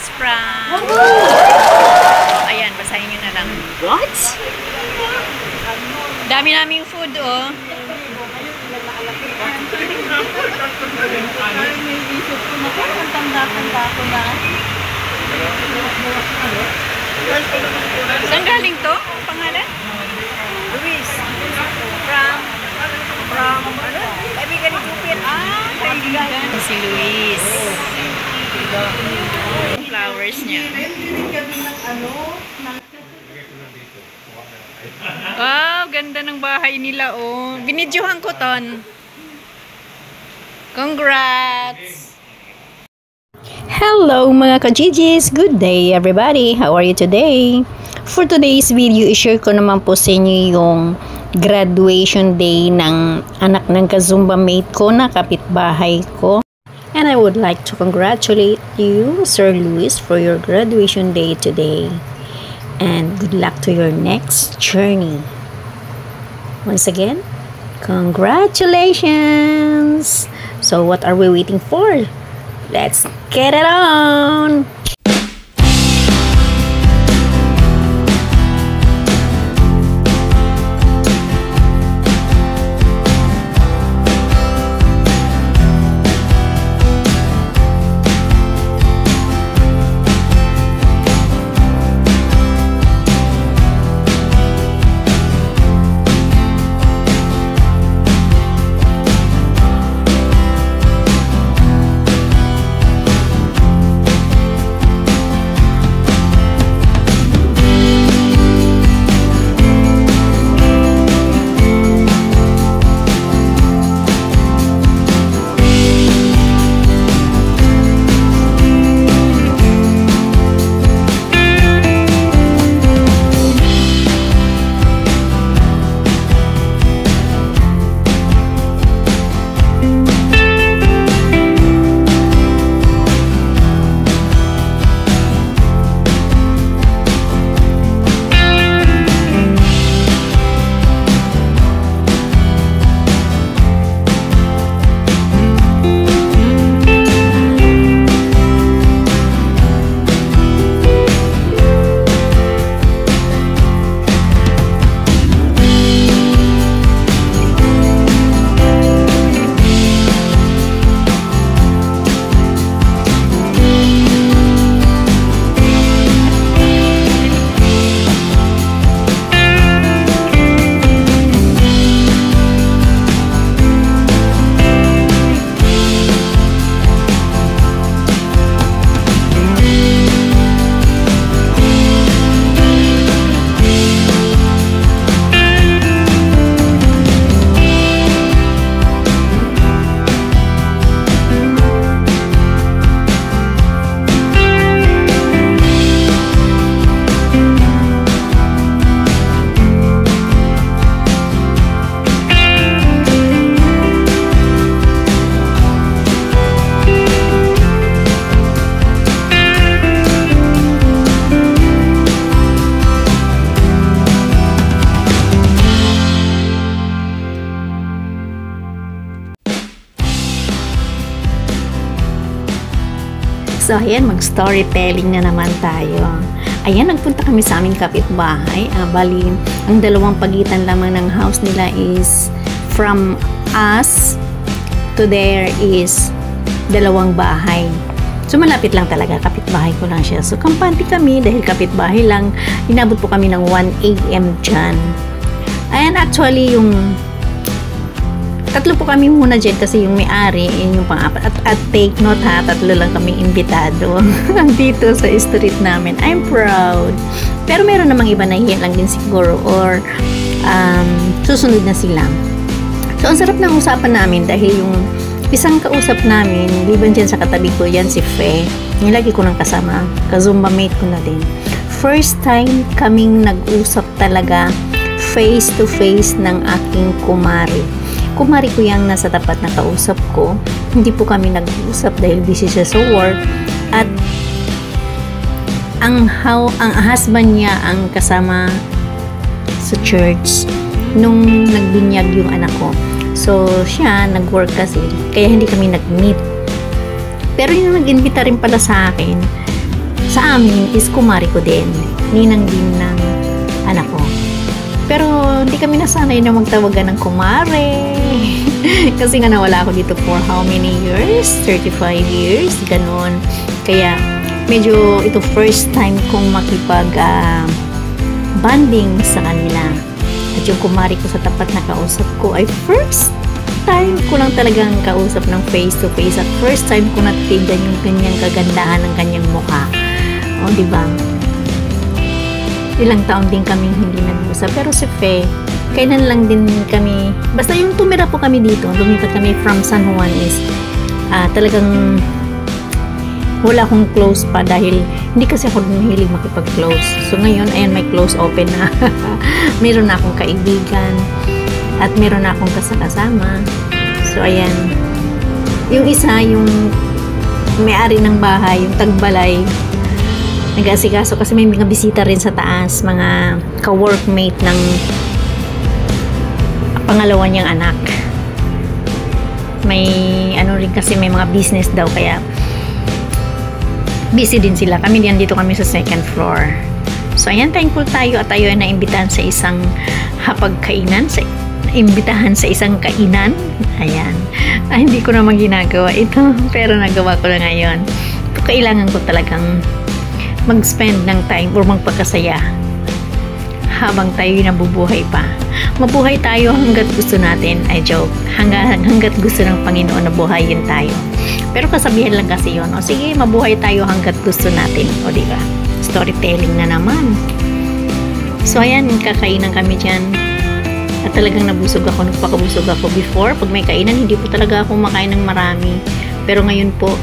It's from... Ayan, basahin nyo na lang. What? Dami naming food, oh. May isip ko na kaya magtanda-tanda ko na. Saan galing to? Ang pangalan? Luis. From ano? Kaibigan ni Jupit. Kaibigan. Si Luis. Flowers niya. Wow, ganda ng bahay nila, oh. Binidyohan ko ton. Congrats! Hello mga ka-GGs! Good day everybody! How are you today? For today's video, i-share ko naman po sa inyo yung graduation day ng anak ng ka-Zumba mate ko na kapitbahay ko. And I would like to congratulate you, Sir Luis, for your graduation day today. And good luck to your next journey. Once again, congratulations! So what are we waiting for? Let's get it on! So, ayan, mag-storytelling na naman tayo. Ayan, nagpunta kami sa aming kapitbahay. Bali, ang dalawang pagitan lamang ng house nila is from us to there is dalawang bahay. So, malapit lang talaga. Kapitbahay ko lang siya. So, kampante kami dahil kapitbahay lang. Inabot po kami ng 1 AM dyan. Ayan, actually, yung tatlo po kami muna dyan kasi yung may-ari, yung pang-apat. At take note ha, tatlo lang kami imbitado dito sa street namin. I'm proud. Pero meron namang iba na hiyan lang din siguro or susunod na sila. So, ang sarap ng usapan namin dahil yung isang kausap namin, liban dyan sa katabi ko, yan si Fe. Yung lagi ko nang kasama, ka-Zumba mate ko na din. First time kaming nag-usap talaga face to face ng aking kumari. Kumari ko yung nasa tapat na kausap ko. Hindi po kami nag-usap dahil busy siya sa work. At ang husband niya ang kasama sa church nung nagbinyag yung anak ko. So, siya nag-work kasi. Kaya hindi kami nag-meet. Pero yung nag-invita rin pala sa akin, sa amin is kumari ko din. Ninang din ng anak ko. Pero hindi kami nasanay na magtawagan ng kumare. Kasi nga nawala ako dito for how many years? 35 years, ganun. Kaya medyo ito first time kong makipag bonding sa kanila. At yung kumari ko sa tapat na kausap ko ay first time ko lang talagang kausap ng face to face at first time ko natitignan yung kanyang kagandahan ng kanyang mukha. O, diba? Ilang taon din kami hindi nag-usap. Pero si Fe, kailan lang din kami, basta yung tumira po kami dito, lumipat kami from San Juan is talagang wala akong close pa dahil hindi kasi ako mahilig makipag-close. So ngayon, ayan, may close open na. Meron na akong kaibigan at meron na akong kasama. So ayan, yung isa, yung may-ari ng bahay, yung tagbalay, nag-asikaso kasi may mga bisita rin sa taas, mga ka-workmate ng pangalawa niyang anak. May ano rin kasi, may mga business daw, kaya busy din sila. Kami diyan, dito kami sa second floor. So ayan, thankful tayo at tayo ay naimbitahan sa isang hapagkainan, imbitahan sa isang kainan. Ayan. Hindi ko naman ginagawa ito, pero nagawa ko na ngayon. Kailangan ko talagang mag-spend ng time or magpakasaya habang tayo nabubuhay pa. Mabuhay tayo hanggat gusto natin. Ay, joke. Hanggat gusto ng Panginoon na buhayin tayo. Pero kasabihan lang kasi yun. O sige, mabuhay tayo hanggat gusto natin. O diba? Storytelling na naman. So ayan, kakainan kami dyan. At talagang nabusog ako. Nagpakabusog ako before. Pag may kainan, hindi po talaga ako makain ng marami. Pero ngayon po,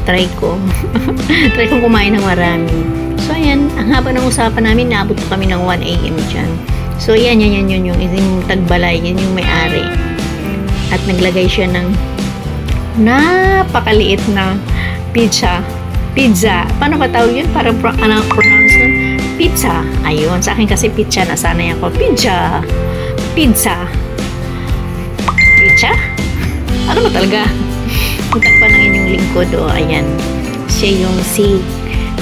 try ko. Try kong kumain ng marami. So, ayan. Ang haba ng usapan namin, naabot po kami ng 1 a.m. dyan. So, ayan, yan yung tagbalay. Yan yung may-ari. At naglagay siya ng napakaliit na pizza. Paano ba tawag yun? Para pronounce nun? Pizza. Ayun. Sa akin kasi pizza. Nasanay ako. Pizza. Ano ba talaga? Tagpa ng inyong lingkod, ayan. Siya yung si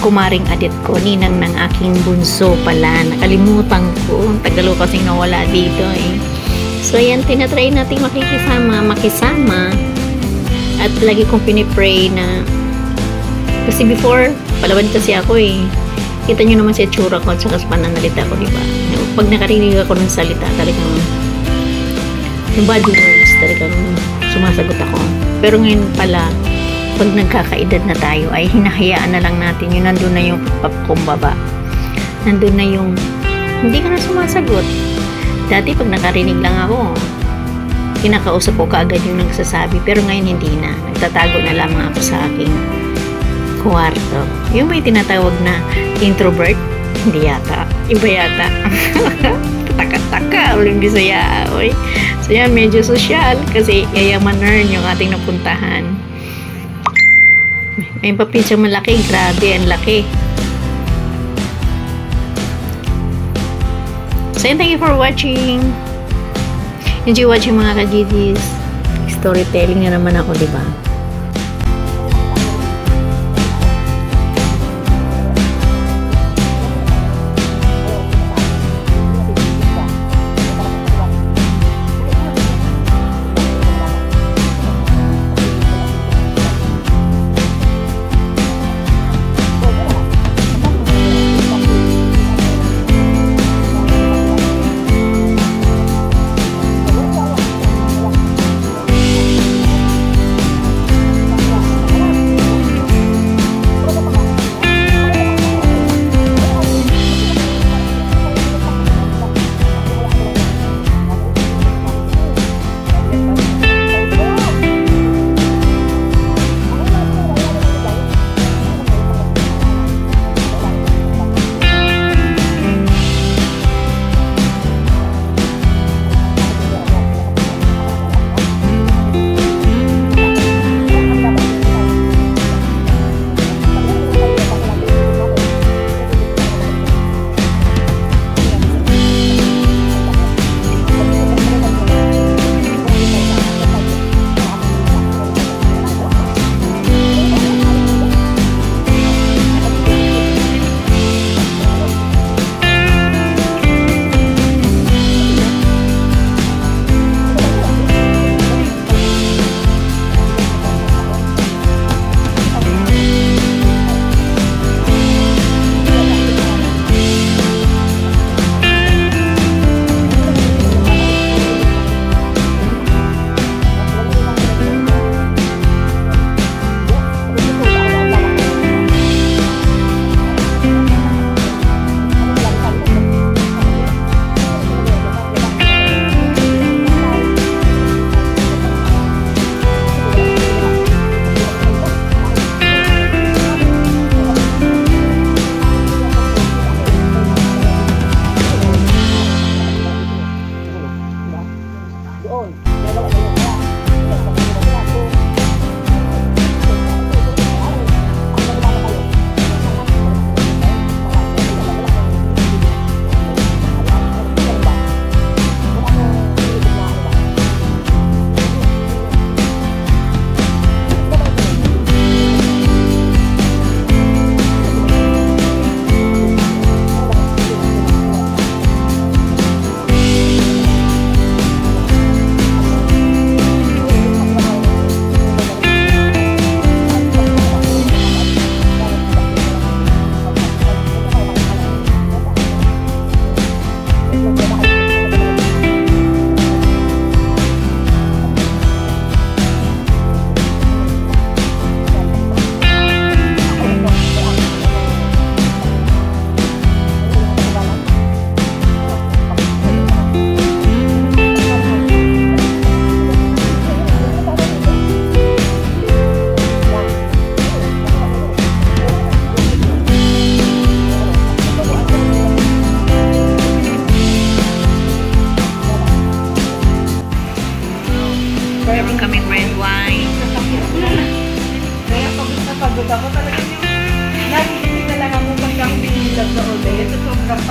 kumaring adet ko, ninang ng aking bunso pala. Nakalimutan ko. Tagalo kasing nawala dito eh. So, ayan, tinatry natin makisama. At lagi kong pinipray na, kasi before, palaban kasi ako eh. Kita nyo naman sa itsura ko at saka sa pananalita ko, diba? Pag nakarinig ako ng salita, talagang yung body words, talagang sumasagot ako. Pero ngayon pala, pag nagkakaedad na tayo, ay hinahayaan na lang natin yun. Nandun na yung kumbaba. Nandun na yung hindi ka na sumasagot. Dati pag nakarinig lang ako, kinakausap ko kaagad yung nagsasabi. Pero ngayon hindi na. Nagtatago na lamang ako sa aking kwarto. Yung may tinatawag na introvert, hindi yata. Iba yata. Taka-taka, uling Bisaya. Oy. So yan, medyo social kasi yayamaner yung ating napuntahan. May papitsa malaki, grabe, ang laki. So yan, thank you for watching. Enjoy watching mga ka-GGs. Storytelling na naman ako, diba?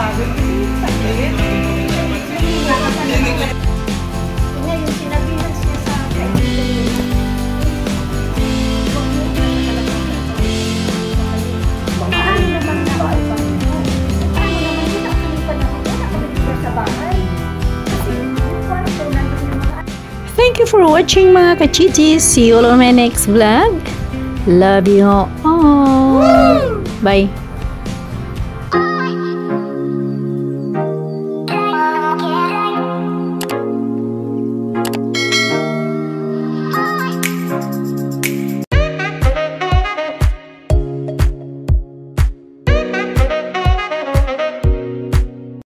napapagod kasi saglit. Ngayon, sinabihan siya sa kaibigan niya. Huwag mo na paano naman na paano naman yun ang kami pa naman yan. Ako nagsiba sa bahay. Kasi parang daw nandun yung mga Thank you for watching mga kachichis. See you all on my next vlog. Love you all. Bye.